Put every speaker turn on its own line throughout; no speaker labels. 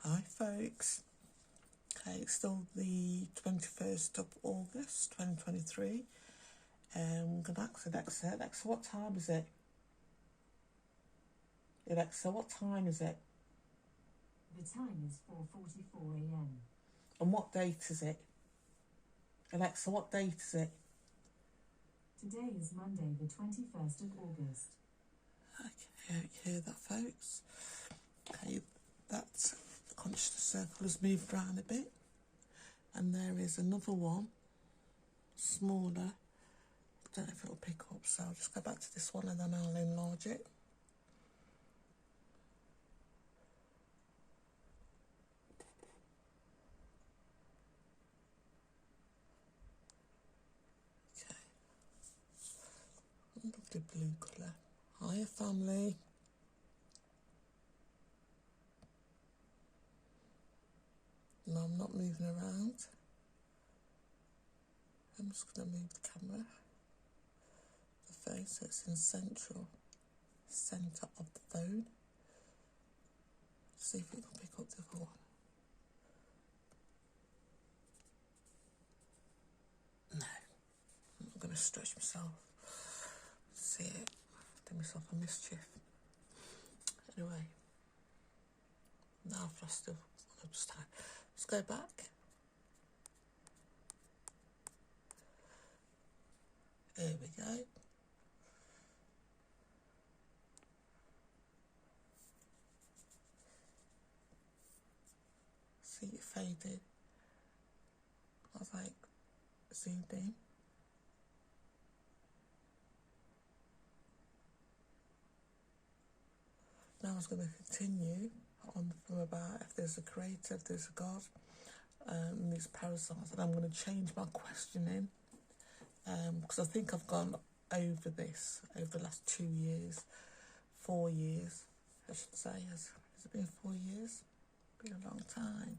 Hi folks. Okay, it's still the 21st of August 2023. I'm going to ask Alexa, what time is it? Alexa, what time is it?
The time is 4:44 a.m.
And what date is it? Alexa, what date is it?
Today is Monday, the 21st of August.
Okay, you hear that, folks? Okay, that consciousness circle has moved around a bit. And there is another one, smaller. I don't know if it'll pick up, so I'll just go back to this one and then I'll enlarge it. Okay. Lovely blue colour. Hiya, family. No, I'm not moving around. I'm just going to move the camera, the phone, so it's in centre of the phone. See if it can pick up the other one. No, I'm not going to stretch myself. See it, do myself a mischief. Anyway, now if I still just go back. Here we go. See it faded. I was like, zoomed in. Now I was going to continue on from about if there's a creator, if there's a God, and these parasites, and I'm going to change my questioning because I think I've gone over this over the last 2 years, 4 years, I should say. Has it been 4 years? It's been a long time.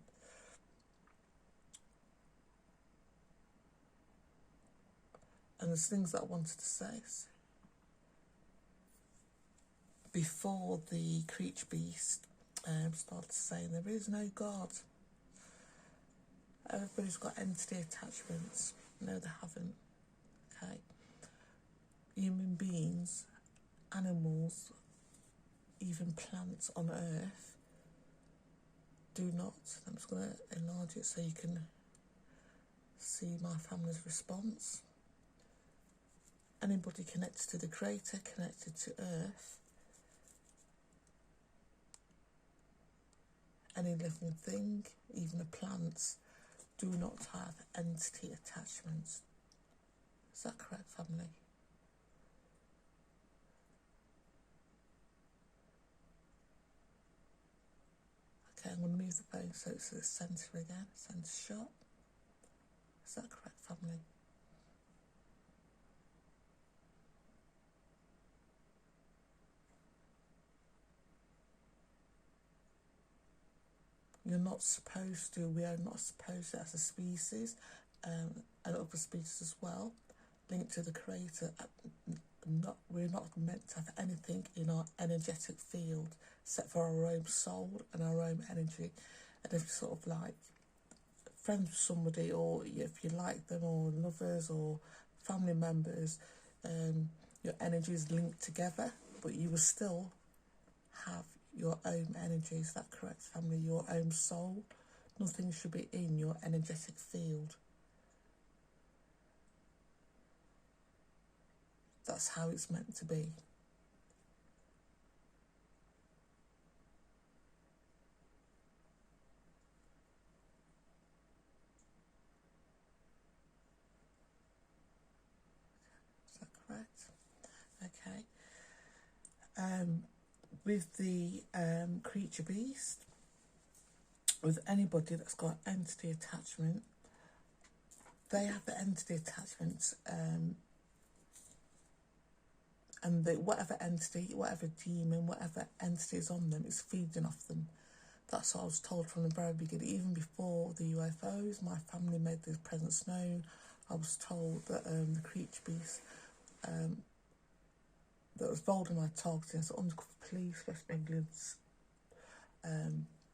And there's things that I wanted to say. Before the creature beast started saying there is no God. Everybody's got entity attachments. No, they haven't. Okay. Human beings, animals, even plants on Earth do not. I'm just going to enlarge it so you can see my family's response. Anybody connected to the Creator, connected to Earth, any living thing, even the plants, do not have entity attachments. Is that correct, family? Okay, I'm going to move the phone so it's the centre again, centre shot. Is that correct, family? You're not supposed to, we are not supposed to, as a species, and other species as well, linked to the Creator, we're not meant to have anything in our energetic field except for our own soul and our own energy. And if you're sort of like friends with somebody, or if you like them, or lovers or family members, your energy is linked together, but you will still have your own energy. Is that correct, family? Your own soul. Nothing should be in your energetic field. That's how it's meant to be. Is that correct? Okay. With the creature beast, with anybody that's got entity attachment, they have the entity attachments, and whatever entity, whatever demon, whatever entity is on them is feeding off them. That's what I was told from the very beginning. Even before the UFOs, my family made their presence known. I was told that the creature beast that was Voldemort targeting as undercover police, West England's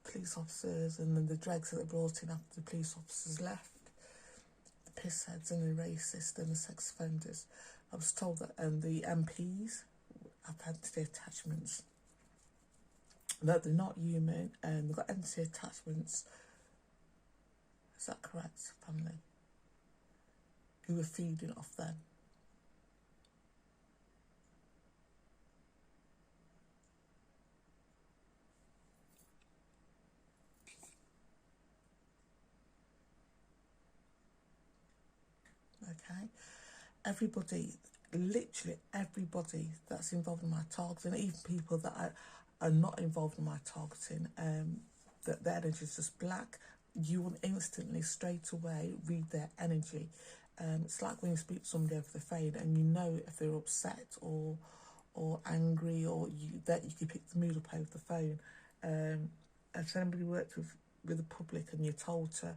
police officers, and then the dregs that they brought in after the police officers left, the pissheads and the racist and the sex offenders. I was told that the MPs have entity attachments. That they're not human and they've got entity attachments. Is that correct, family? Who are feeding off them? Okay, everybody, literally everybody that's involved in my targeting, even people that are not involved in my targeting, that their energy is just black, you will instantly, straight away, read their energy. It's like when you speak to somebody over the phone and you know if they're upset or angry, or that you can pick the mood up over the phone. If anybody worked with the public and you're told to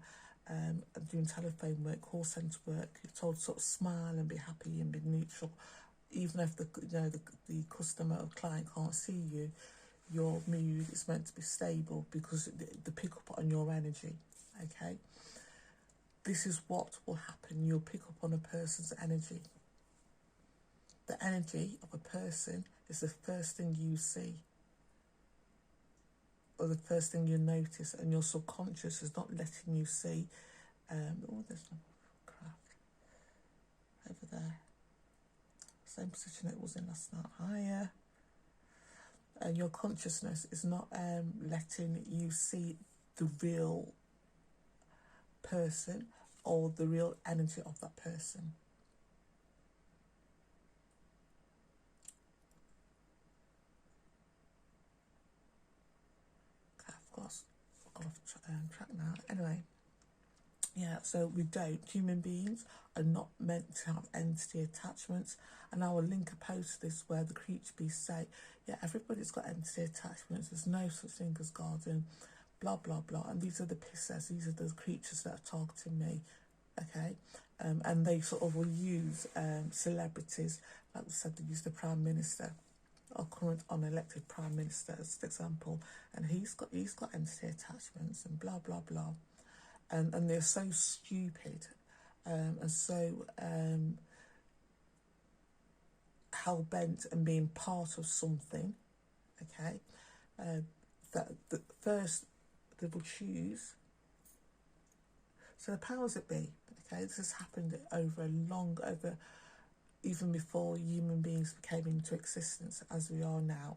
doing telephone work, call centre work, you're told to sort of smile and be happy and be neutral, even if the customer or client can't see you, your mood is meant to be stable because they pick up on your energy. Okay, this is what will happen. You'll pick up on a person's energy. The energy of a person is the first thing you see, or the first thing you notice, and your subconscious is not letting you see. Oh, there's no craft over there. Same position it was in last night. Higher. And your consciousness is not letting you see the real person or the real energy of that person. Okay, I've got off track now. Anyway, yeah, so we don't. Human beings are not meant to have entity attachments. And I will link a post to this where the creature beasts say, yeah, everybody's got entity attachments. There's no such thing as God, and blah, blah, blah. And these are the pissers. These are the creatures that are targeting me. Okay? And they sort of will use celebrities. Like we said, they use the Prime Minister, our current unelected Prime Minister, as an example. And he's got entity attachments and blah, blah, blah. And they're so stupid and so hell-bent and being part of something, okay, that the first they will choose. So the powers that be, okay, this has happened over even before human beings came into existence as we are now.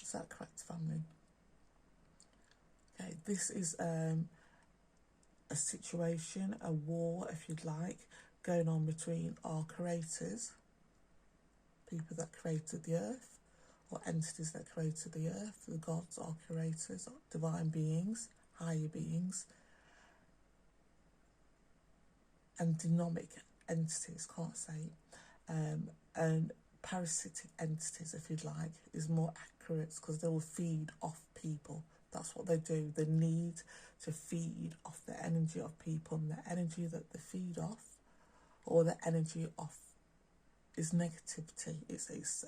Is that correct, family? Okay, this is a situation, a war, if you'd like, going on between our creators, people that created the earth, or entities that created the earth, the gods, our creators, divine beings, higher beings, and dynamic entities, can't say, and parasitic entities, if you'd like, is more accurate because they will feed off people. That's what they do. They need to feed off the energy of people, and the energy that they feed off, or the energy of, is negativity. It's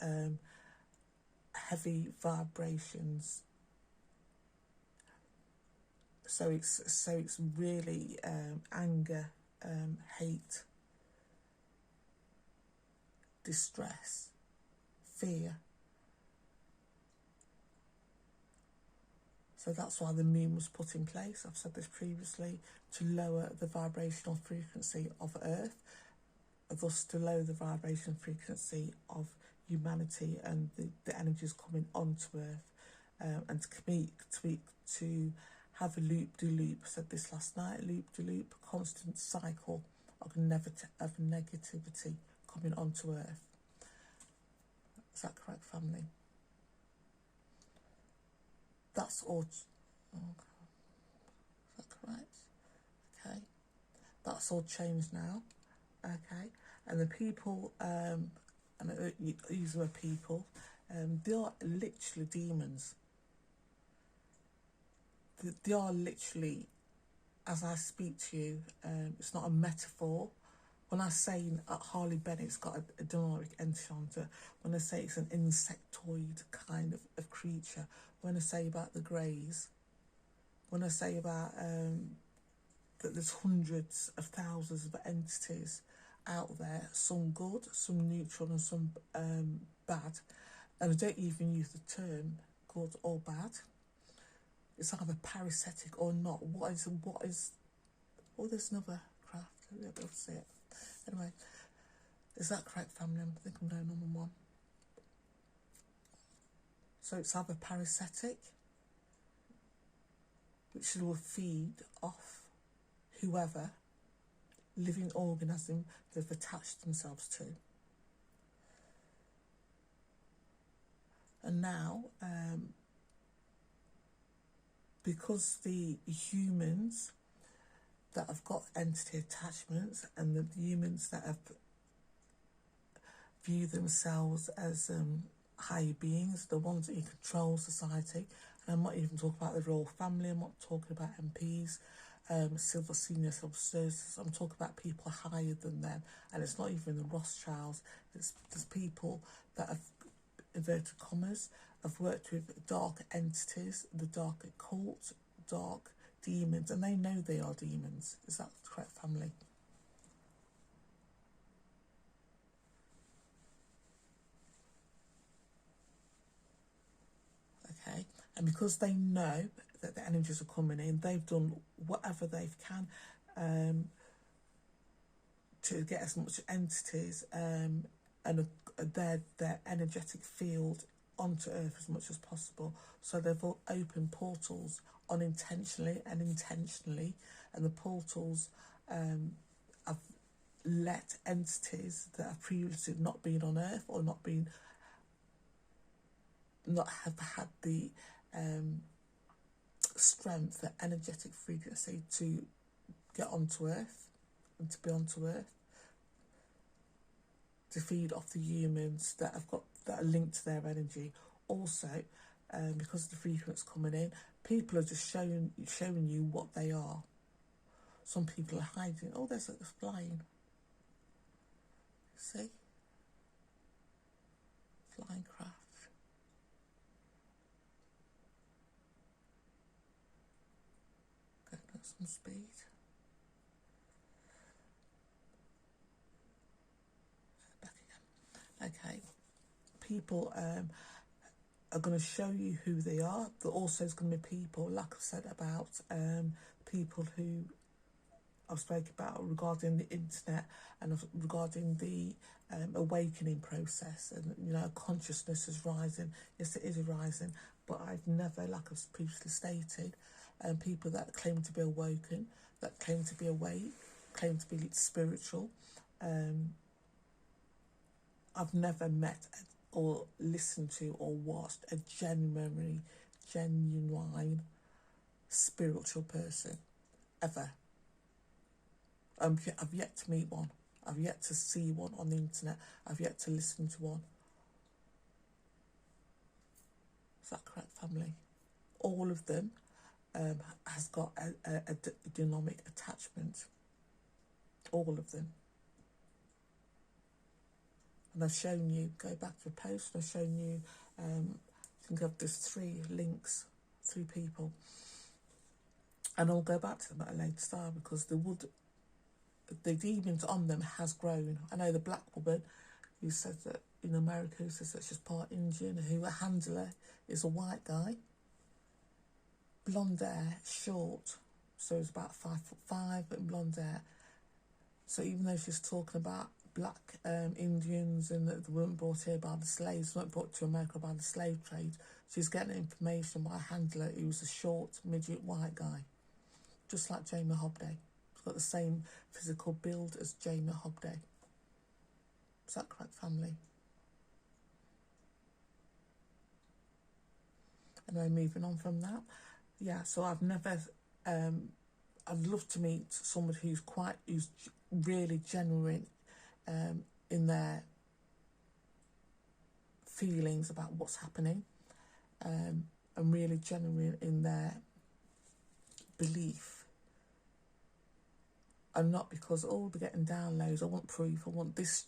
heavy vibrations. So it's really anger, hate, distress, fear. So that's why the moon was put in place, I've said this previously, to lower the vibrational frequency of Earth, thus to lower the vibration frequency of humanity and the energies coming onto Earth, and to have a loop-de-loop. I said this last night, loop-de-loop, constant cycle of negativity coming onto Earth. Is that correct, family? That's all. Okay. Is that correct? Okay. That's all changed now. Okay. And the people, and these were people, they are literally demons. They are literally, as I speak to you, it's not a metaphor When I say Harley Bennett's got a demonic entity, when I say it's an insectoid kind of creature, when I say about the Greys, when I say about that there's hundreds of thousands of entities out there, some good, some neutral, and some bad, and I don't even use the term good or bad. It's either parasitic or not. What is? Oh, there's another craft. I'll be able to see it. Anyway, is that correct, family? I think I'm down number one. So it's either parasitic, which will feed off whoever living organism they've attached themselves to. And now, because the humans that have got entity attachments and the humans that have view themselves as higher beings, the ones that control society, and I'm not even talking about the royal family, I'm not talking about MPs, senior civil services, I'm talking about people higher than them, and it's not even the Rothschilds, it's people that have, inverted commas, have worked with dark entities, the dark occult, dark demons, and they know they are demons. Is that the correct, family? Okay, and because they know that the energies are coming in, they've done whatever they can to get as much entities and their energetic field onto Earth as much as possible. So they've opened portals unintentionally and intentionally, and the portals have let entities that have previously not been on Earth or not have had the strength, the energetic frequency to get onto Earth and to be onto Earth, to feed off the humans that are linked to their energy. Also, because of the frequency coming in, people are just showing you what they are. Some people are hiding. Oh, there's flying. See? Flying craft. Getting at some speed. Back again. Okay. People are going to show you who they are. But also there's going to be people, like I've said, about people who I've spoken about regarding the internet and regarding the awakening process, and consciousness is rising. Yes, it is rising, but I've never, like I've previously stated, people that claim to be awoken, that claim to be awake, claim to be spiritual, I've never met or listened to or watched a genuine spiritual person ever. I've yet to meet one. I've yet to see one on the internet. I've yet to listen to one. Is that correct, family? All of them has got a demonic attachment. All of them. And I've shown you, go back to the post, I've shown you, I think there's 3 links, 3 people. And I'll go back to them at a later time, because the demons on them has grown. I know the black woman who said that in America, who says that she's part Indian, who a handler is a white guy, blonde hair, short, so it's about 5'5", but blonde hair. So even though she's talking about black Indians and that they weren't brought here by the slaves, weren't brought to America by the slave trade, she's getting information by a handler who's a short, midget, white guy, just like Jamie Hobday. He's got the same physical build as Jamie Hobday. Is that correct, family? And then moving on from that, yeah, so I've never, I'd love to meet someone who's really genuine in their feelings about what's happening, and really genuine in their belief. and not because, oh, they're getting downloads, I want proof, I want this,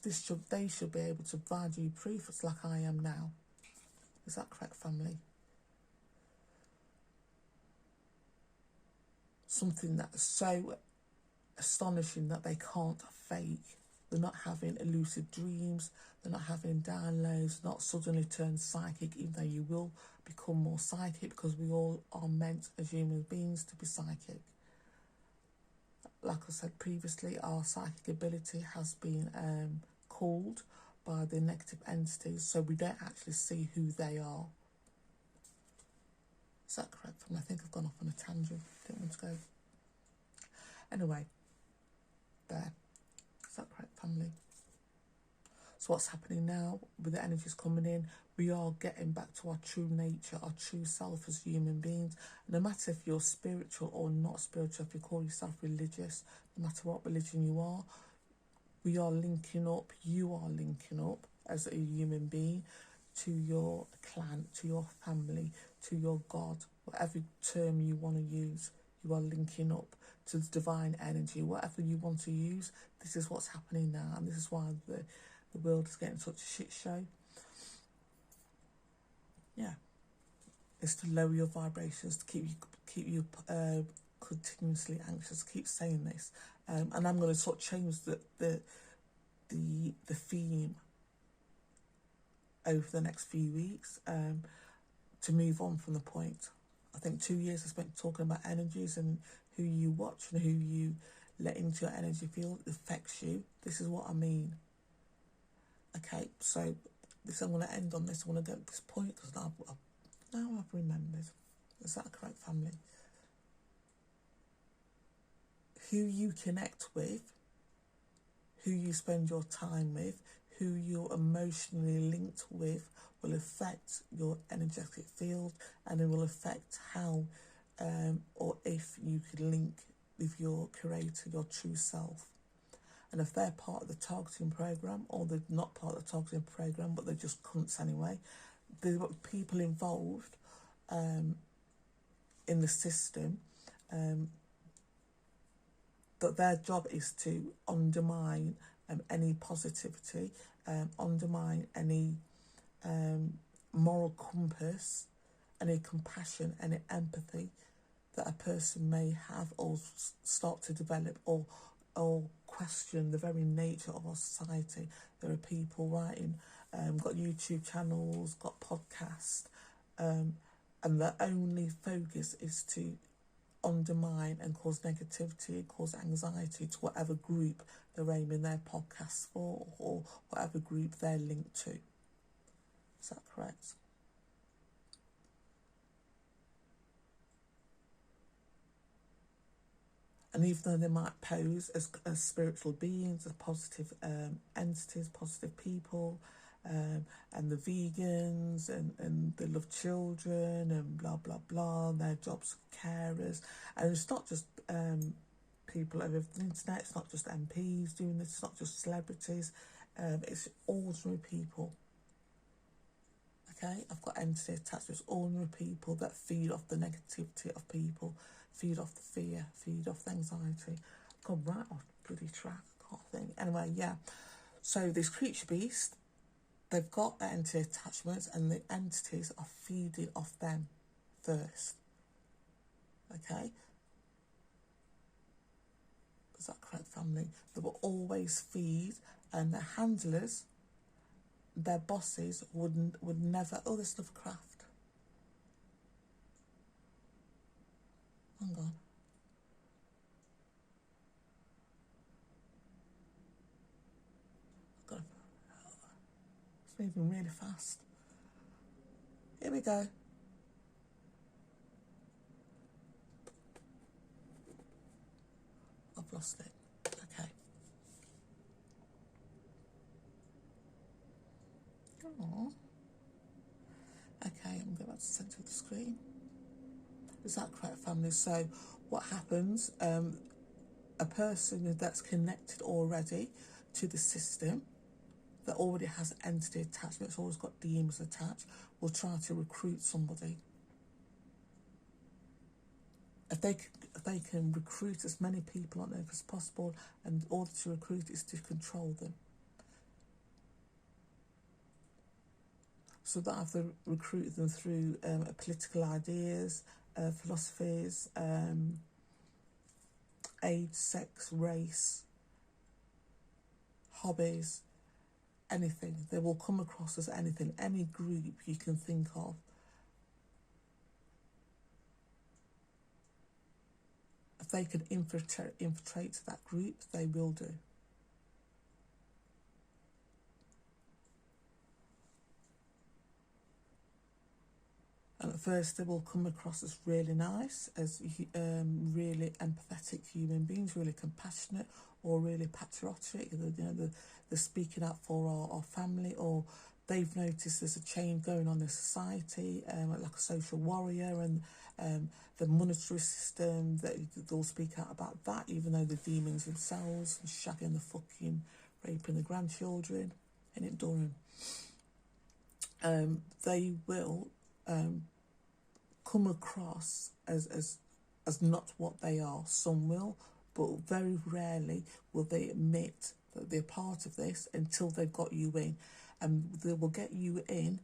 they should be able to provide you proof. It's like I am now. Is that correct, family? Something that's so astonishing that they can't fake. They're not having lucid dreams, they're not having downloads, not suddenly turn psychic, even though you will become more psychic, because we all are meant as human beings to be psychic. Like I said previously, our psychic ability has been called by the negative entities, so we don't actually see who they are. Is that correct? I think I've gone off on a tangent. Didn't want to go. Anyway, there. Is that correct, family? So what's happening now with the energies coming in? We are getting back to our true nature, our true self as human beings. No matter if you're spiritual or not spiritual, if you call yourself religious, no matter what religion you are, we are linking up, you are linking up as a human being to your clan, to your family, to your God, whatever term you want to use. You are linking up to the divine energy, whatever you want to use. This is what's happening now, and this is why the world is getting such a shit show. Yeah, it's to lower your vibrations, to keep you continuously anxious. Keep saying this, and I'm going to sort of change the theme over the next few weeks to move on from the point. I think 2 years I spent talking about energies and who you watch and who you let into your energy field affects you. This is what I mean. Okay, so I'm going to end on this. I want to go to this point because now I've remembered. Is that correct, family? Who you connect with, who you spend your time with, who you're emotionally linked with will affect your energetic field, and it will affect how or if you could link with your creator, your true self. And if they're part of the targeting program, or they're not part of the targeting program, but they're just cunts anyway, the people involved in the system, that their job is to undermine any positivity, undermine any moral compass, any compassion, any empathy that a person may have or start to develop, or question the very nature of our society. There are people writing, got YouTube channels, got podcasts, and their only focus is to undermine and cause negativity, cause anxiety to whatever group they're aiming their podcasts for, or whatever group they're linked to. Is that correct? And even though they might pose as spiritual beings, as positive entities, positive people, and the vegans, and they love children, and blah, blah, blah, and their jobs are carers. And it's not just people over the internet, it's not just MPs doing this, it's not just celebrities, it's ordinary people. Okay, I've got entity attached to ordinary people that feed off the negativity of people, feed off the fear, feed off the anxiety. I've gone right off the bloody track, I can't think. Anyway, yeah. So this creature beast, they've got entity attachments, and the entities are feeding off them first. Okay? Is that correct, family? They will always feed, and their handlers, their bosses would never. Oh, there's stuff craft. Hang on. It's moving really fast. Here we go. I've lost it. Okay. Oh. Okay, I'm going back to the centre of the screen. Is that correct, family? So what happens, a person that's connected already to the system, that already has entity attachment, it's always got demons attached, will try to recruit somebody. if they can recruit as many people on Earth as possible, and in order to recruit is to control them. So that have to recruit them through political ideas, philosophies, age, sex, race, hobbies, anything. They will come across as anything, any group you can think of. If they can infiltrate that group, they will do. And at first they will come across as really nice, as really empathetic human beings, really compassionate, or really patriotic. They're speaking out for our family, or they've noticed there's a change going on in society, like a social warrior, and the monetary system, they'll speak out about that, even though the demons themselves, shagging the fucking, raping the grandchildren, and it Durham. They will come across as not what they are. Some will, but very rarely will they admit that they're part of this until they've got you in. And they will get you in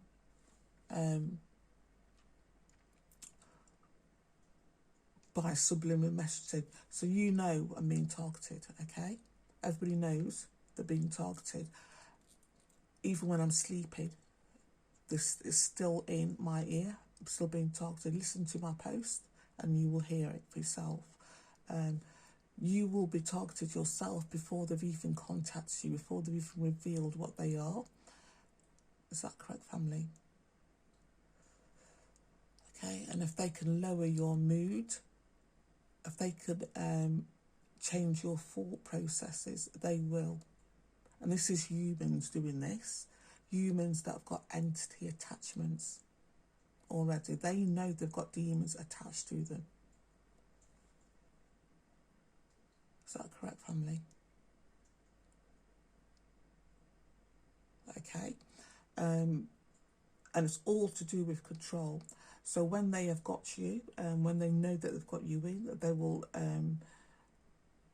by subliminal messaging. So you know I'm being targeted, okay? Everybody knows they're being targeted. Even when I'm sleeping, this is still in my ear. I'm still being targeted. Listen to my post and you will hear it for yourself. You will be targeted yourself before they've even contacted you, before they've even revealed what they are. Is that correct, family? Okay, and if they can lower your mood, if they could change your thought processes, they will. And this is humans doing this. Humans that have got entity attachments already. They know they've got demons attached to them. Is that correct, family? Okay. And it's all to do with control. So when they have got you, when they know that they've got you in, they will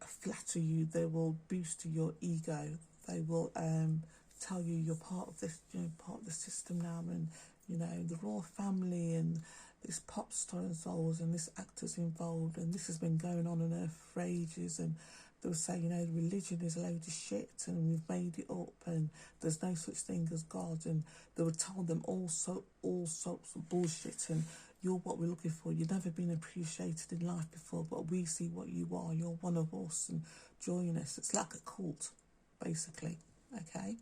flatter you, they will boost your ego, they will tell you you're part of this, part of the system now, and the royal family, and this pop star involved, and this actor's involved, and this has been going on Earth for ages, and they'll say, religion is a load of shit, and we've made it up, and there's no such thing as God, and they would tell them all sorts of bullshit, and you're what we're looking for. You've never been appreciated in life before, but we see what you are. You're one of us, and join us. It's like a cult, basically, okay?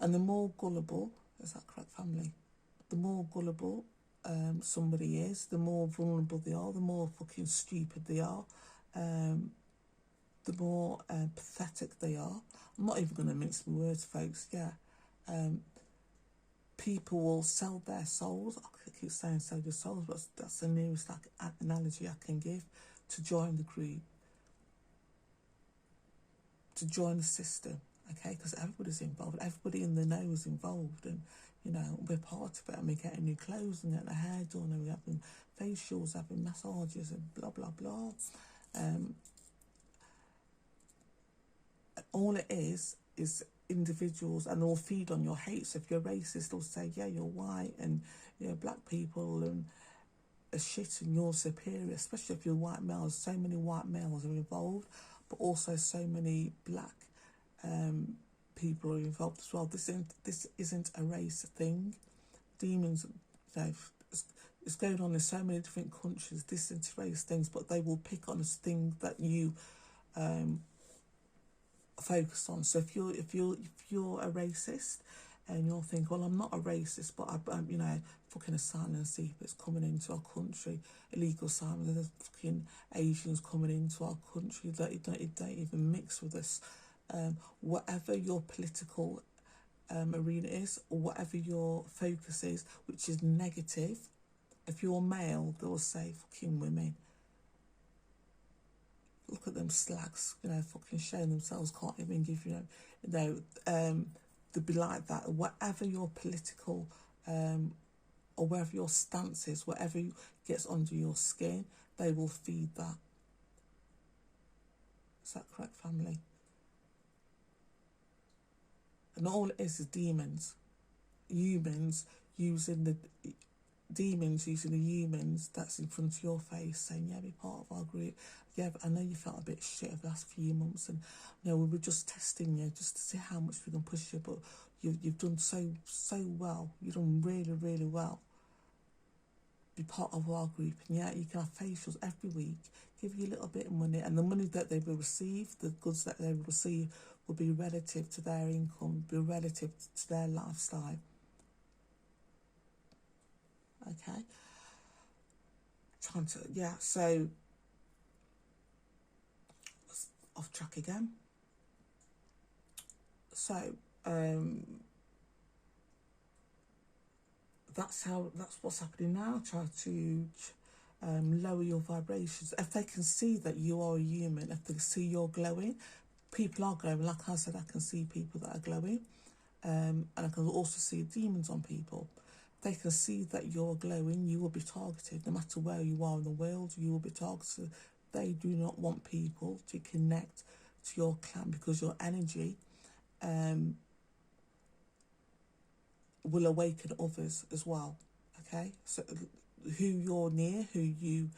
And the more gullible, is that correct, family? The more gullible somebody is, the more vulnerable they are, the more fucking stupid they are, the more pathetic they are. I'm not even going to mince my words, folks. Yeah, people will sell their souls. I keep saying sell their souls, but that's the nearest analogy I can give, to join the group, to join the system. Okay, because everybody's involved. Everybody in the know is involved, and we're part of it. And we're getting new clothes and getting our hair done, and we're having facials, having massages, and blah blah blah. All it is individuals, and they'll feed on your hate. So if you're racist, they'll say, yeah, you're white, and black people and are shit, and you're superior. Especially if you're white males. So many white males are involved, but also so many black people are involved as well. This isn't a race thing. Demons, it's going on in so many different countries. This isn't race things, but they will pick on a thing that you focus on. So if you're a racist, and you'll think, well, I'm not a racist, but I'm fucking asylum seekers coming into our country, illegal asylum. There's fucking Asians coming into our country that don't even mix with us. Whatever your political arena is, or whatever your focus is, which is negative, if you're male, they'll say fucking women. Look at them slags, fucking showing themselves, can't even give they'll be like that. Whatever your political or wherever your stance is, whatever gets under your skin, they will feed that. Is that correct, family? And all it is demons. Humans using the humans that's in front of your face, saying, yeah, be part of our group. Yeah, but I know you felt a bit shit over the last few months, and you know, we were just testing you just to see how much we can push you, but you've done so well. You've done really, really well. Be part of our group, and yeah, you can have facials every week, give you a little bit of money, and the money that they will receive, the goods that they will receive, will be relative to their income, be relative to their lifestyle. Okay, so off track again. So that's what's happening now. Try to lower your vibrations. If they can see that you are a human, if they see you're glowing, people are glowing. Like I said, I can see people that are glowing, and I can also see demons on people. If they can see that you're glowing, you will be targeted. No matter where you are in the world, you will be targeted. They do not want people to connect to your clan, because your energy will awaken others as well. Okay, so who you're near, who you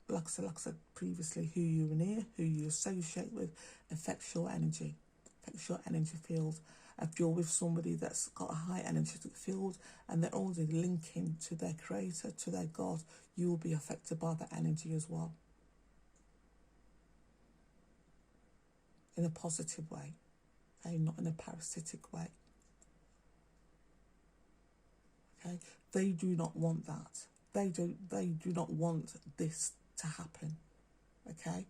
like I said previously, who you're near, who you associate with, affects your energy field. If you're with somebody that's got a high energetic field and they're already linking to their creator, to their God, you will be affected by that energy as well, in a positive way, okay, not in a parasitic way. Okay, they do not want that. They do not want this to happen. Okay.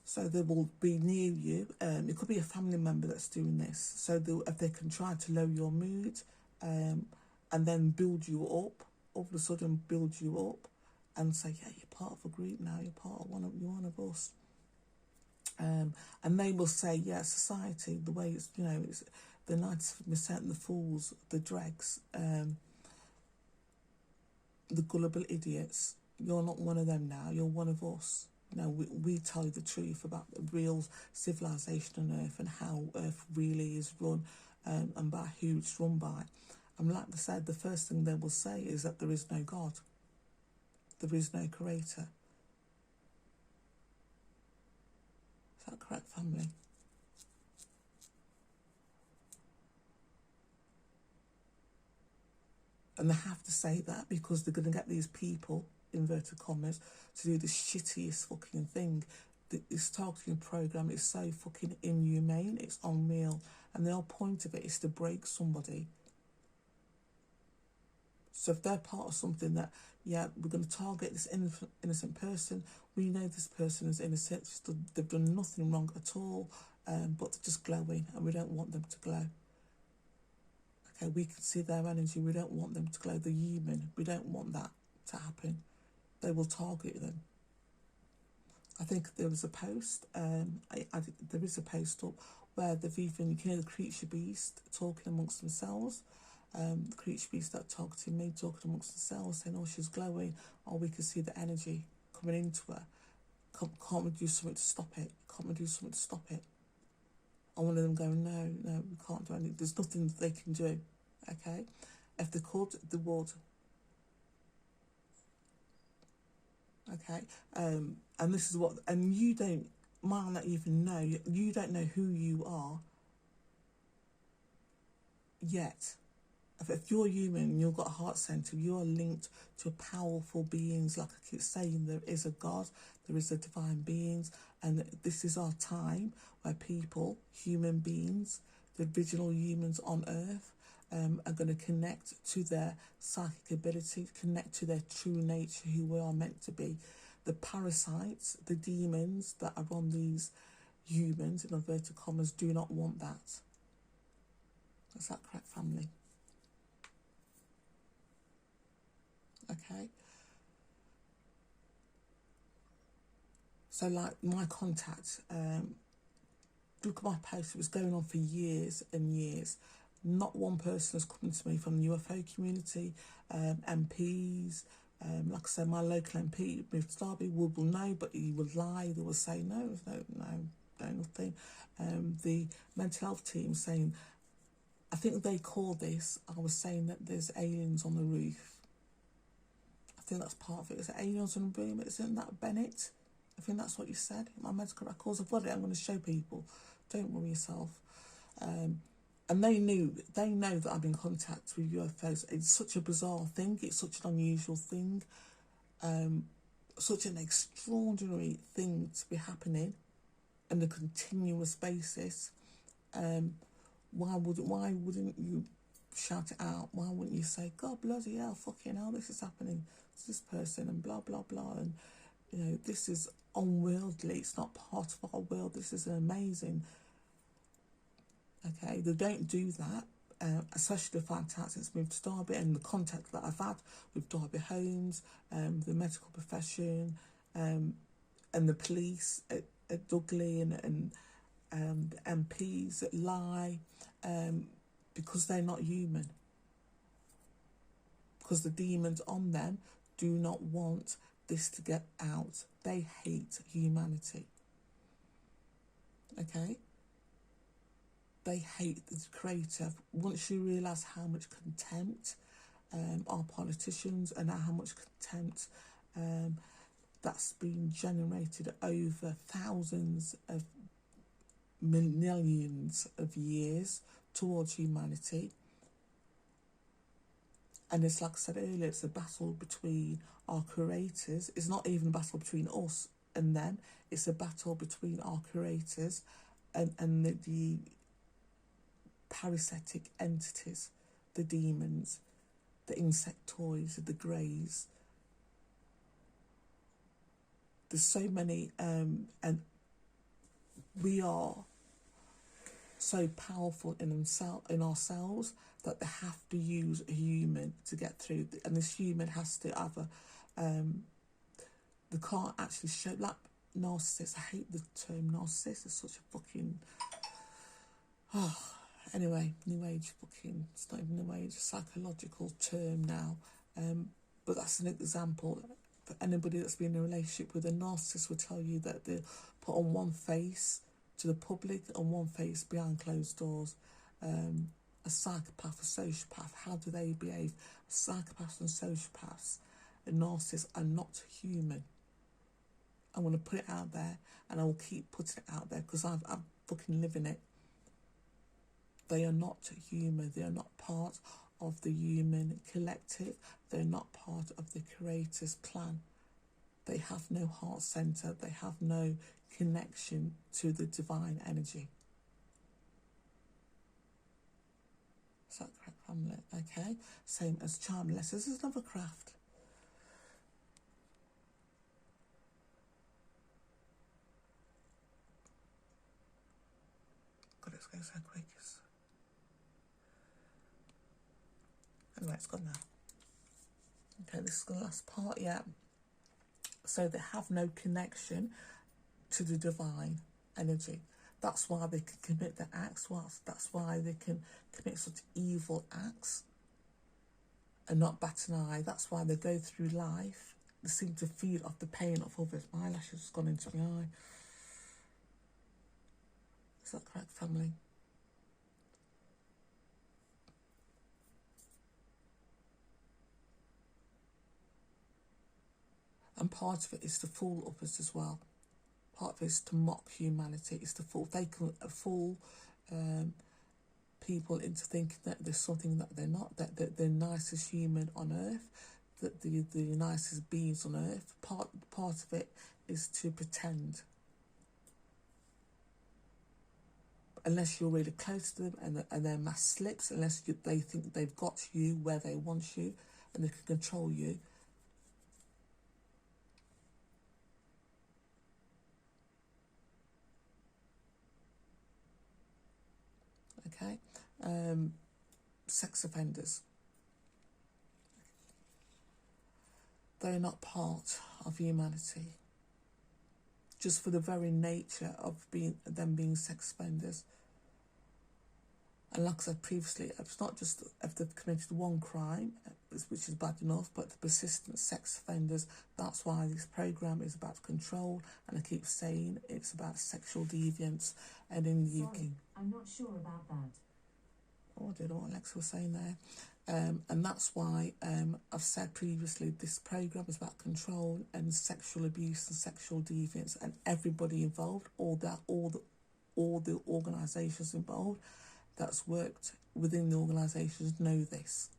So they will be near you. It could be a family member that's doing this. So if they can try to lower your mood, and then build you up, all of a sudden build you up, and say, yeah, you're part of a group now. You're part of one of us. And they will say, yeah, society, the way it's, it's the 90%, the fools, the dregs, the gullible idiots. You're not one of them now. You're one of us. We tell you the truth about the real civilization on Earth and how Earth really is run, and by who it's run by. And like I said, the first thing they will say is that there is no God. There is no creator. Is that correct, family? And they have to say that because they're going to get these people, inverted commas, to do the shittiest fucking thing. This targeting program is so fucking inhumane, it's unreal. And the whole point of it is to break somebody. So if they're part of something that, yeah, we're going to target this innocent person, we know this person is innocent, they've done nothing wrong at all, but they're just glowing, and we don't want them to glow. Okay, we can see their energy, we don't want them to glow. The human, we don't want that to happen. They will target them. I think there was a post, there is a post up where they've even, you can hear the creature beast talking amongst themselves. The creature beast that targeting me, talking amongst themselves, saying, oh, she's glowing, oh, we can see the energy coming into her. Can't we do something to stop it? Can't we do something to stop it? And one of them going, no, we can't do anything. There's nothing they can do, okay? If they could, they would. Okay, and this is what, and you might not even know, you don't know who you are yet. If you're human and you've got a heart center, you are linked to powerful beings. Like I keep saying, there is a God, there is a divine beings, and this is our time where people, human beings, the original humans on Earth, are going to connect to their psychic ability, connect to their true nature, who we are meant to be. The parasites, the demons that are on these humans, in inverted commas, do not want that. Is that correct, family? Okay. So like my contact, look at my post, it was going on for years and years. Not one person has come to me from the UFO community, MPs, like I said, my local MP, Mr. Derby, will know, but he would lie, they will say no, nothing. The mental health team saying, I think they call this, I was saying that there's aliens on the roof. I think that's part of it. Is it aliens on the roof? Isn't that Bennett? I think that's what you said. My medical records, I've got it, I'm going to show people. Don't worry yourself. And they know that I'm in contact with UFOs. It's such a bizarre thing. It's such an unusual thing. Such an extraordinary thing to be happening on a continuous basis. Why wouldn't you shout it out? Why wouldn't you say, God bloody hell, fucking hell, this is happening to this person and blah, blah, blah. And, you know, this is unworldly. It's not part of our world. This is amazing. Okay, they don't do that, especially the fantastic since moved to Derby and the contact that I've had with Derby Homes, the medical profession, and the police at Dudley and the MPs that lie, because they're not human. Because the demons on them do not want this to get out. They hate humanity. Okay? They hate the creator. Once you realise how much contempt our politicians and how much contempt that's been generated over thousands of millions of years towards humanity. And it's like I said earlier, it's a battle between our creators. It's not even a battle between us and them. It's a battle between our creators and the parasitic entities, the demons, the insectoids, the greys. There's so many, and we are so powerful in ourselves that they have to use a human to get through, and this human has to have they can't actually show, like narcissist. I hate the term narcissist. It's such a fucking anyway, new age fucking, it's not even new age, a psychological term now. But that's an example. For anybody that's been in a relationship with a narcissist will tell you that they put on one face to the public and one face behind closed doors. A psychopath, a sociopath, how do they behave? Psychopaths and sociopaths and narcissists are not human. I want to put it out there, and I will keep putting it out there because I'm fucking living it. They are not human. They are not part of the human collective. They're not part of the creator's plan. They have no heart center. They have no connection to the divine energy. Is that correct, family? Okay. Same as charmless. This is another craft. God, it's going so quick. Anyway, it's gone now. Okay, this is the last part, yeah. So they have no connection to the divine energy. That's why they can commit the acts. That's why they can commit such evil acts and not bat an eye. That's why they go through life. They seem to feed off the pain of others. My eyelashes has gone into my eye. Is that correct, family? And part of it is to fool others as well. Part of it is to mock humanity. It's to fool. They can fool people into thinking that there's something that they're not. That they're the nicest human on earth. That the nicest beings on earth. Part of it is to pretend. Unless you're really close to them and they're mass slips. Unless they think they've got you where they want you and they can control you. Okay, sex offenders. They're not part of humanity. just for the very nature of being sex offenders. And like I said previously, it's not just if they've committed one crime, which is bad enough, but the persistent sex offenders, that's why this programme is about control. And I keep saying it's about sexual deviance. And in the UK...
Sorry, I'm not sure about that.
Oh, I don't know what Alexa was saying there. And that's why I've said previously this programme is about control and sexual abuse and sexual deviance, and everybody involved, all the organisations involved that's worked within the organisations know this.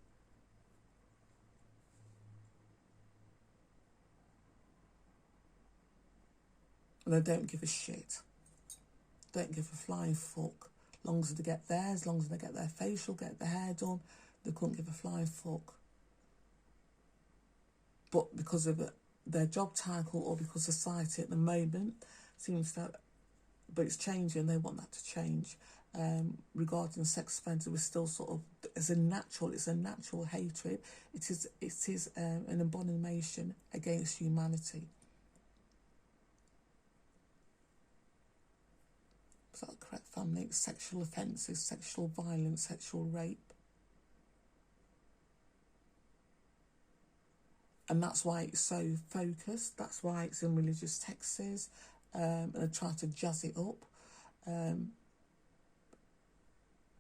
And they don't give a shit. Don't give a flying fuck. As long as they get theirs, as long as they get their facial, get their hair done, they couldn't give a flying fuck. But because of their job title or because society at the moment seems to, but it's changing, they want that to change. Regarding sex offenders, we're still sort of, it's a natural hatred. It is an abomination against humanity. Is that correct, family? Sexual offences, sexual violence, sexual rape. And that's why it's so focused. That's why it's in religious texts. And they try to jazz it up.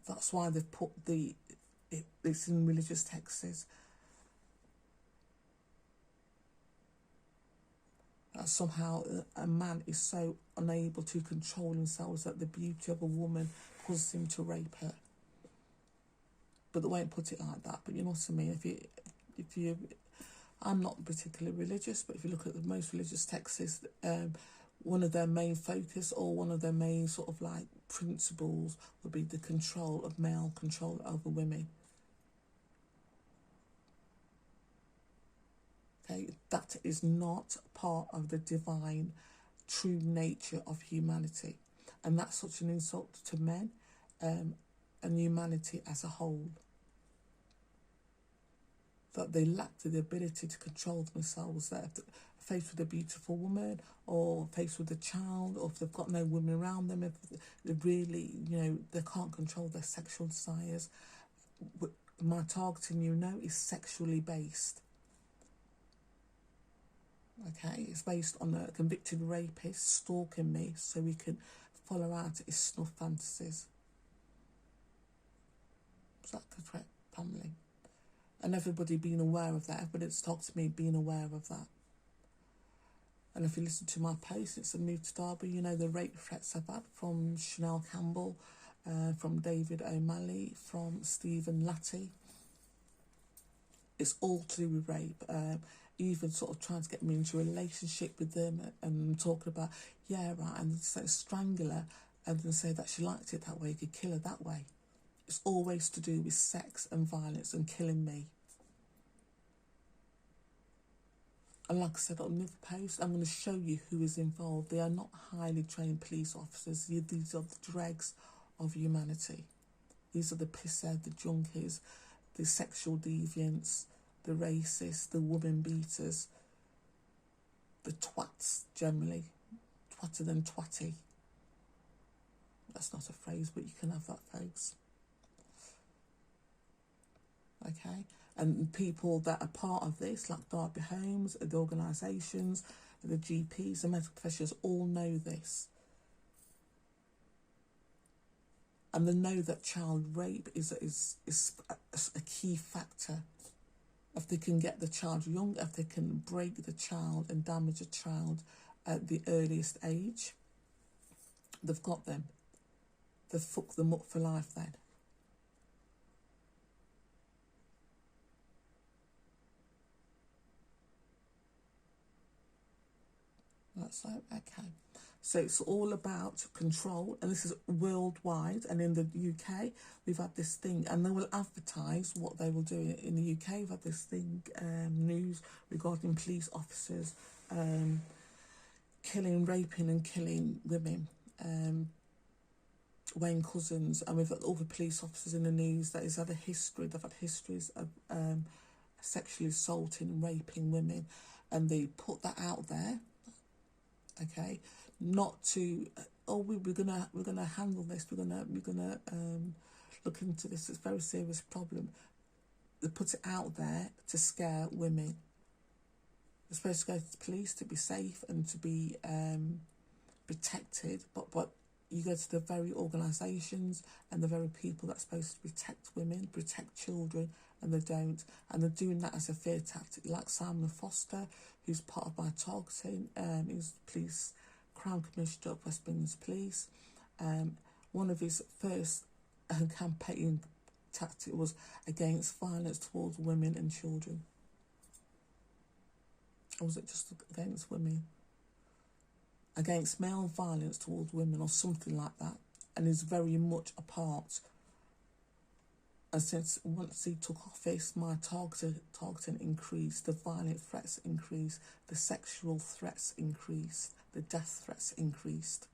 That's why they've put it's in religious texts. Somehow a man is so unable to control himself that the beauty of a woman causes him to rape her. But they won't put it like that. But you know what I mean? If you I'm not particularly religious, but if you look at the most religious texts, one of their main focus or one of their main sort of like principles would be the control of male control over women. Okay, that is not part of the divine true nature of humanity. And that's such an insult to men and humanity as a whole. That they lack the ability to control themselves. That if they're faced with a beautiful woman or faced with a child, or if they've got no women around them, if they really, they can't control their sexual desires. My targeting, is sexually based. Okay, it's based on a convicted rapist stalking me so he can follow out his snuff fantasies. Is that correct, family? And everybody being aware of that, everybody that's talked to me being aware of that. And if you listen to my post, it's a move to Derby, the rape threats I've had from Chanel Campbell, from David O'Malley, from Stephen Latty. It's all to do with rape. Even sort of trying to get me into a relationship with them and talking about, and say strangle her and then say that she liked it that way, you could kill her that way. It's always to do with sex and violence and killing me. And like I said on another post, I'm going to show you who is involved. They are not highly trained police officers. These are the dregs of humanity. These are the pissheads, the junkies, the sexual deviants, the racists, the woman beaters, the twats generally. Twatter than twatty. That's not a phrase, but you can have that, folks. Okay, and people that are part of this, like Derby Homes, the organisations, the GPs, the medical professionals, all know this. And they know that child rape is a key factor. If they can get the child young, if they can break the child and damage a child at the earliest age, they've got them. They've fucked them up for life then. That's okay. So it's all about control, and this is worldwide. And in the UK, we've had this thing, and they will advertise what they will do in the UK. We've had this thing, news regarding police officers raping and killing women. Wayne Couzens, and we've got all the police officers in the news that has had a history. They've had histories of sexually assaulting and raping women, and they put that out there. Okay, not to, oh, we're gonna handle this. We're gonna look into this. It's a very serious problem. They put it out there to scare women. You're supposed to go to the police to be safe and to be protected, but you go to the very organisations and the very people that's supposed to protect women, protect children, and they don't. And they're doing that as a fear tactic, like Simon Foster, who's part of my targeting, he's police Crown Commissioner of West Midlands Police. One of his first campaign tactic was against violence towards women and children. Or was it just against women? Against male violence towards women or something like that. And is very much a part. And since once he took office, my targeting increased, the violent threats increased, the sexual threats increased, the death threats increased.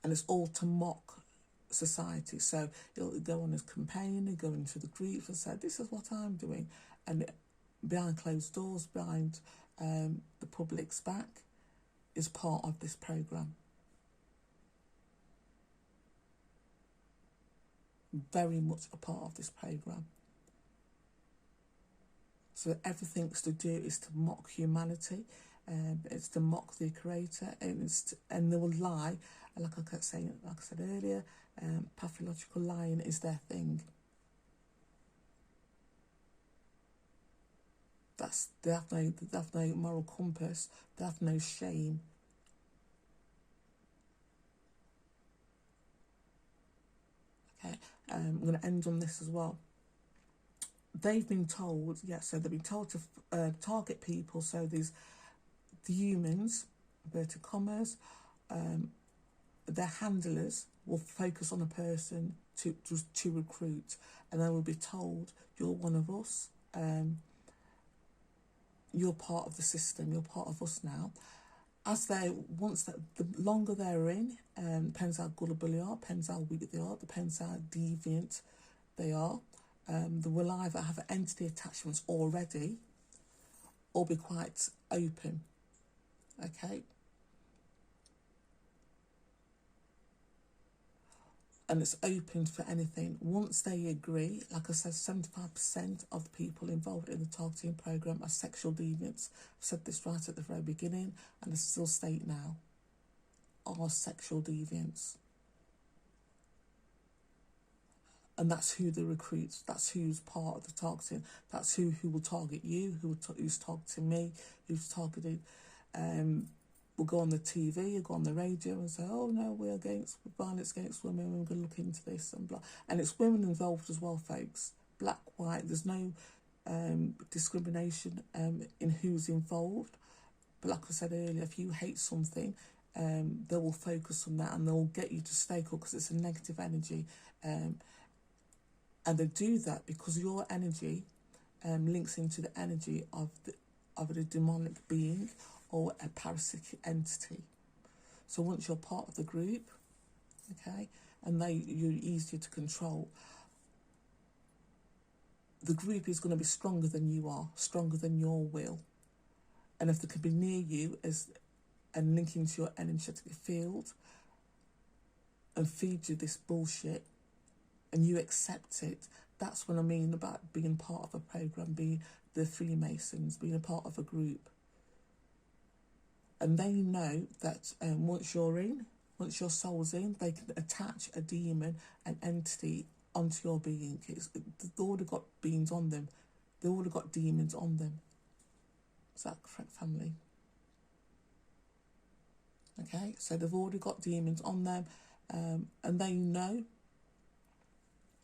And it's all to mock society. So he'll go on his campaign, he'll go into the groups and say, this is what I'm doing. And behind closed doors, behind the public's back, is part of this programme. Very much a part of this programme. So everything's to do is to mock humanity, it's to mock the Creator, and they will lie, like I kept saying, like I said earlier, pathological lying is their thing. They have no moral compass, they have no shame. Okay, I'm going to end on this as well. They've been told, so they've been told to target people, so the humans, inverted commas, their handlers will focus on a person to recruit, and they will be told, you're one of us, you're part of the system, you're part of us now. The longer they're in, depends how gullible they are, depends how weak they are, depends how deviant they are. They will either have entity attachments already or be quite open. Okay? And it's open for anything. Once they agree, like I said, 75% of the people involved in the targeting programme are sexual deviants. I've said this right at the very beginning, and I still state now, are sexual deviants. And that's who the recruits, that's who's part of the targeting, that's who will target you, who's targeting me, who's targeted, will go on the TV, go on the radio and say, oh no, we're against violence against women, we're going to look into this and blah. And it's women involved as well, folks. Black, white, there's no discrimination in who's involved. But like I said earlier, if you hate something, they will focus on that and they'll get you to stay cool because it's a negative energy. And they do that because your energy links into the energy of a demonic being or a parasitic entity. So once you're part of the group, okay, and you're easier to control, the group is going to be stronger than you are, stronger than your will. And if they could be near you and link into your energetic field and feed you this bullshit and you accept it, that's what I mean about being part of a program, being the Freemasons, being a part of a group. And they know that once your soul's in, they can attach a demon, an entity onto your being. They've already got beings on them. They've already got demons on them. Is that correct, family? Okay, so they've already got demons on them, and they know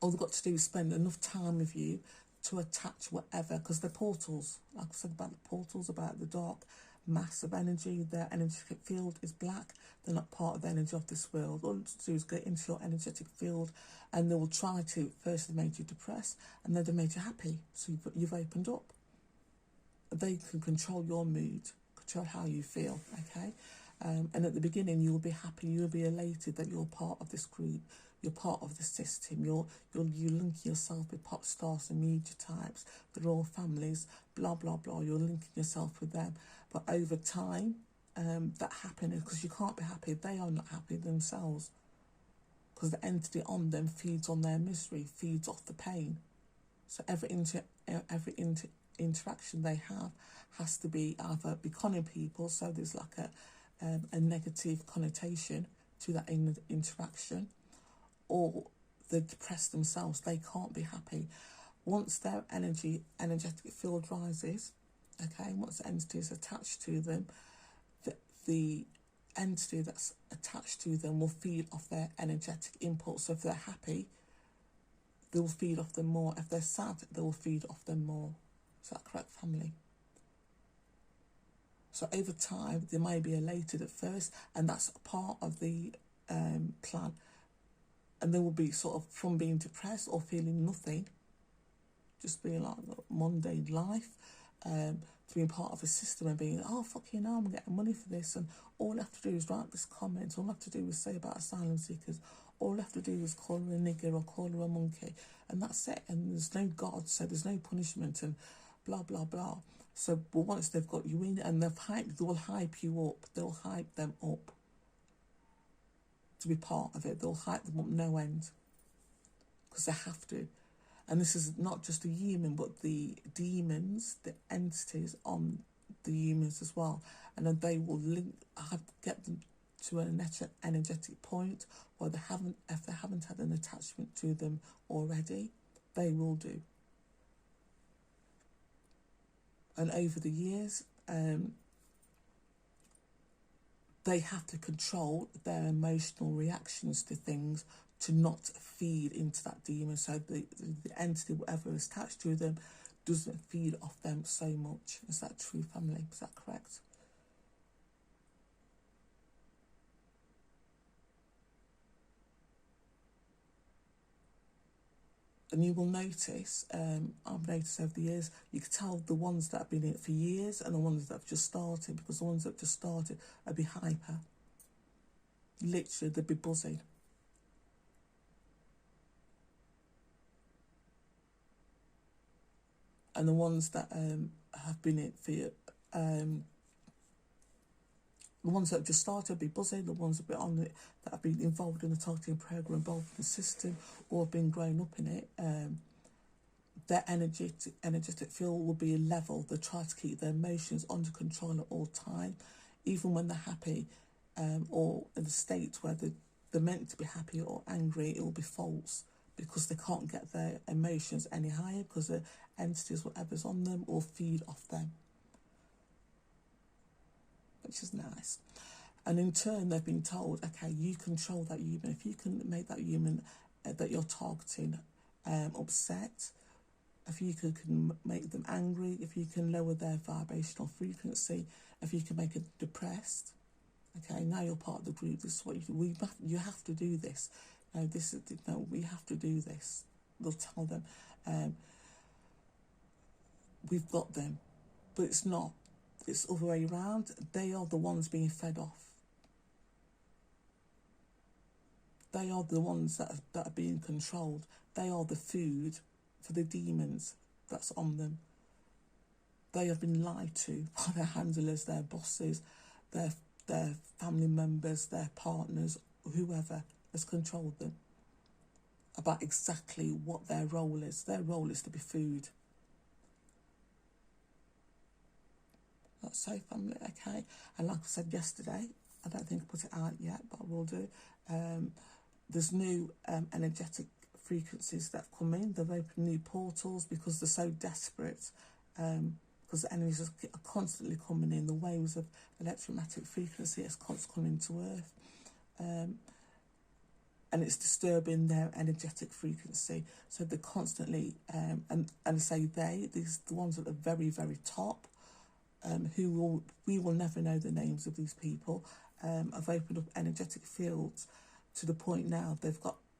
all they've got to do is spend enough time with you to attach whatever, because they're portals. Like I said about the portals, about the dark mass of energy, their energetic field is black. They're not part of the energy of this world. All you have to do is get into your energetic field, and they will try to, first they made you depressed, and then they made you happy, so you've opened up. They can control your mood, control how you feel, okay? And at the beginning, you'll be happy, you'll be elated that you're part of this group, you're part of the system, you're linking yourself with pop stars and media types, the royal families, blah, blah, blah. You're linking yourself with them. But over time, that happiness, because you can't be happy, they are not happy themselves. Because the entity on them feeds on their misery, feeds off the pain. So every interaction they have has to be either be conning people, so there's like a negative connotation to that interaction, or they're depressed themselves. They can't be happy. Once their energetic field rises, okay, once the entity is attached to them, the entity that's attached to them will feed off their energetic impulse. So if they're happy, they will feed off them more. If they're sad, they will feed off them more. Is that correct, family? So over time, they may be elated at first, and that's part of the plan. And they will be sort of from being depressed or feeling nothing, just being like mundane life, to being part of a system and being, oh, fucking hell, I'm getting money for this. And all I have to do is write this comment. All I have to do is say about asylum seekers. All I have to do is call her a nigger or call her a monkey. And that's it. And there's no God, so there's no punishment and blah, blah, blah. So but once they've got you in and they will hype you up. They'll hype them up to be part of it. They'll hype them up no end. Because they have to. And this is not just the human, but the demons, the entities on the humans as well. And then they will get them to an energetic point where if they haven't had an attachment to them already, they will do. And over the years, they have to control their emotional reactions to things to not feed into that demon. So the entity, whatever is attached to them, doesn't feed off them so much. Is that true, family? Is that correct? And you will notice, I've noticed over the years, you can tell the ones that have been in it for years and the ones that have just started, because the ones that have just started will be hyper. Literally, they'll be buzzing. And the ones that have been in it for the ones that have just started will be buzzing. The ones that have been on it, that have been involved in the targeting program, involved in the system, or have been grown up in it, their energetic field will be level. They try to keep their emotions under control at all time, even when they're happy, or in a state where they're meant to be happy or angry. It will be false because they can't get their emotions any higher, because the entities, whatever's on them, will feed off them, which is nice. And in turn, they've been told, okay, you control that human. If you can make that human that you're targeting upset, if you can make them angry, if you can lower their vibrational frequency, if you can make it depressed, okay, now you're part of the group. This is what you do. You have to do this. We have to do this. They'll tell them, we've got them, but it's not. It's the other way around. They are the ones being fed off. They are the ones that are being controlled. They are the food for the demons that's on them. They have been lied to by their handlers, their bosses, their family members, their partners, whoever has controlled them, about exactly what their role is. Their role is to be food. That's so, family, okay? And like I said yesterday, I don't think I put it out yet, but I will do. There's new energetic frequencies that have come in. They've opened new portals because they're so desperate, because the enemies are constantly coming in. The waves of electromagnetic frequency is constantly coming to Earth. And it's disturbing their energetic frequency. So they're constantly, and say the ones at the very, very top, we will never know the names of these people, have opened up energetic fields to the point now they've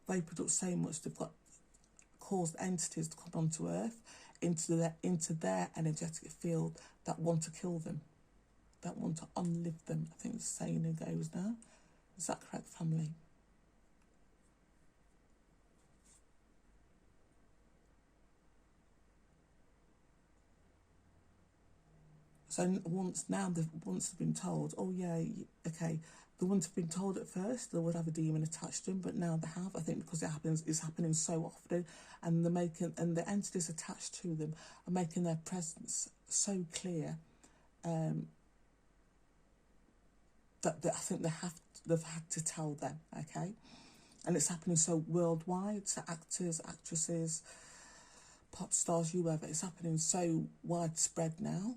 opened up so much, they've caused entities to come onto Earth into their energetic field that want to kill them. that want to unlive them. I think the saying it goes now. Is that correct, family? So once they've been told, oh yeah, okay, they wouldn't have been told at first they would have a demon attached to them, but now they have. I think because it's happening so often, and the entities attached to them are making their presence so clear, that I think they've had to tell them, okay, and it's happening so worldwide. So actors, actresses, pop stars, whoever, it's happening so widespread now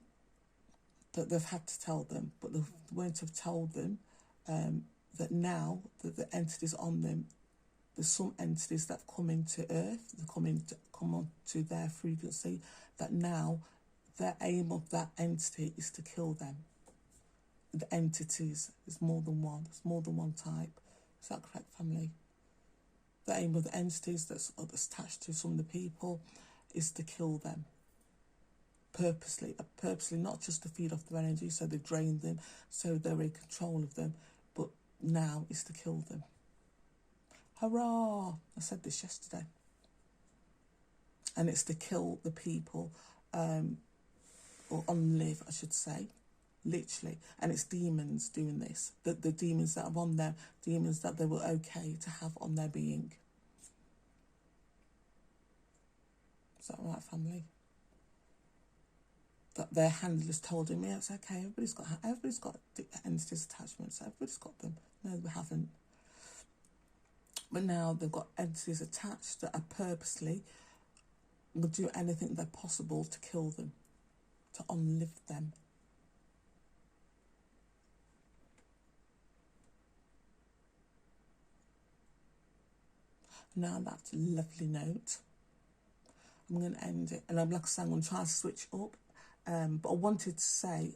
that they've had to tell them, but they won't have told them that now that the entities on them, there's some entities that have come into Earth, come on to their frequency, that now the aim of that entity is to kill them. The entities is more than one. It's more than one type. Is that correct, family? The aim of the entities that's attached to some of the people is to kill them. Purposely, not just to feed off their energy, so they drain them, so they're in control of them, but now is to kill them. Hurrah! I said this yesterday. And it's to kill the people, or unlive, I should say, literally. And it's demons doing this. The demons that are on them, demons that they were okay to have on their being. Is that right, family? That their handlers told him, yeah, it's okay, everybody's got entities attachments, everybody's got them. No, we haven't. But now they've got entities attached that are purposely will do anything they're possible to kill them, to unlive them. Now on that lovely note, I'm going to end it, and I'm like I said, I'm going to try to switch up. But I wanted to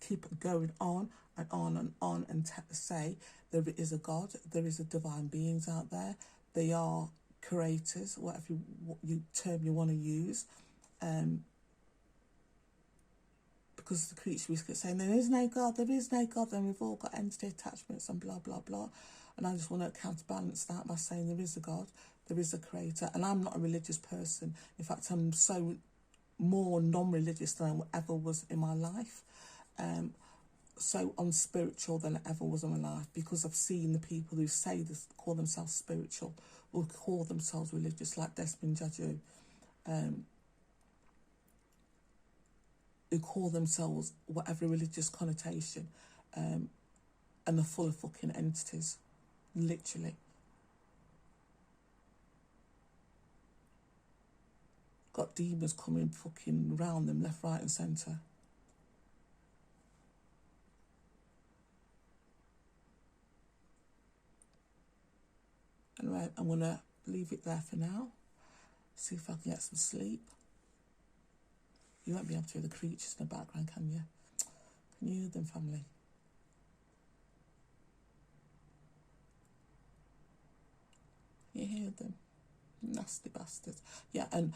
keep going on and on and on and say there is a God, there is a divine beings out there. They are creators, whatever term you want to use, because the creature we keep saying there is no God, and we've all got entity attachments and blah blah blah. And I just want to counterbalance that by saying there is a God, there is a creator, and I'm not a religious person. In fact, I'm so more non-religious than I ever was in my life, so unspiritual than I ever was in my life, because I've seen the people who say this, call themselves spiritual or call themselves religious, like Desmond Tutu, who call themselves whatever religious connotation, and are full of fucking entities, literally. Got demons coming fucking round them, left, right and centre. Anyway, I'm going to leave it there for now. See if I can get some sleep. You won't be able to hear the creatures in the background, can you? Can you hear them, family? You hear them? Nasty bastards. Yeah, and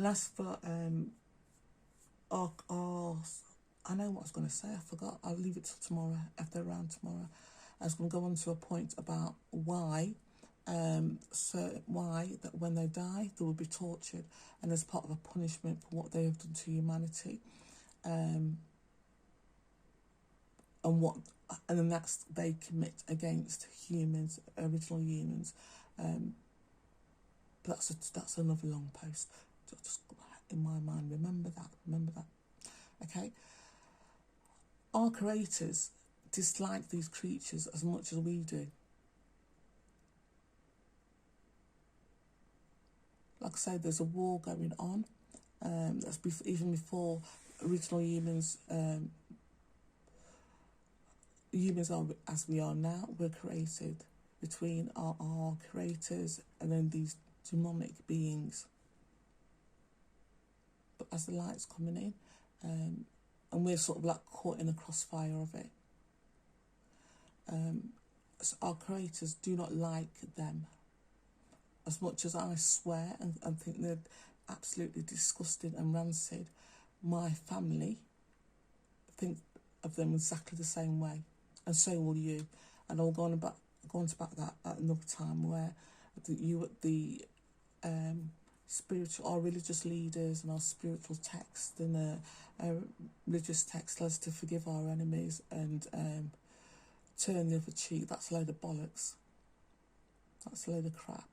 as for I know what I was going to say, I forgot. I'll leave it till tomorrow, if they're around tomorrow. I was going to go on to a point about why that when they die they will be tortured, and as part of a punishment for what they have done to humanity, and then that's they commit against humans, original humans. But that's another long post. Just in my mind, remember that. Okay. Our creators dislike these creatures as much as we do. Like I say, there's a war going on. That's even before original humans. Humans are as we are now. We're created between our creators and then these demonic beings. But as the light's coming in, and we're sort of like caught in the crossfire of it. So our creators do not like them. As much as I swear and think they're absolutely disgusting and rancid, my family think of them exactly the same way, and so will you. And I'll go on about that at another time, where the spiritual, our religious leaders and our spiritual text and religious text tells us to forgive our enemies and turn the other cheek. That's a load of bollocks. That's a load of crap.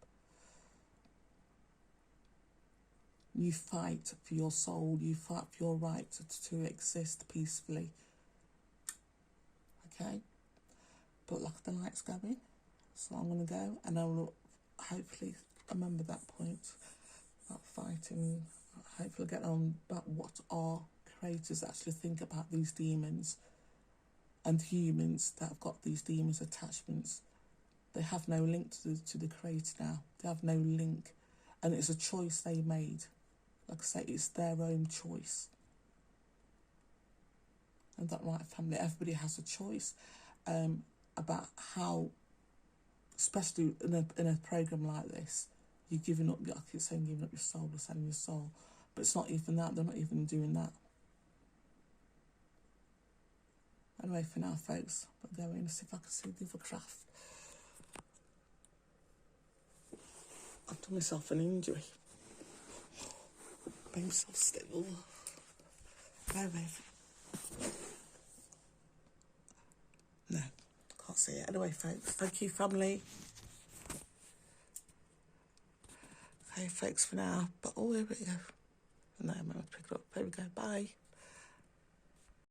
You fight for your soul. You fight for your right to exist peacefully. Okay? But like the night's going, so I'm going to go, and I will hopefully remember that point about fighting. Hopefully get on about what our creators actually think about these demons and humans that have got these demons attachments. They have no link to the creator now. They have no link, and it's a choice they made. Like I say, it's their own choice. And that right, family, everybody has a choice about how, especially in a program like this, you're giving up. I keep saying giving up your soul or selling your soul, but it's not even that. They're not even doing that. Anyway, for now, folks, I'll go in and see if I can see the other craft. I've done myself an injury. Made myself still. Anyway. No, can't see it. Anyway, folks, thank you, family. Okay, folks, for now. But oh, here we go. No, I'm going to pick it up. There we go. Bye.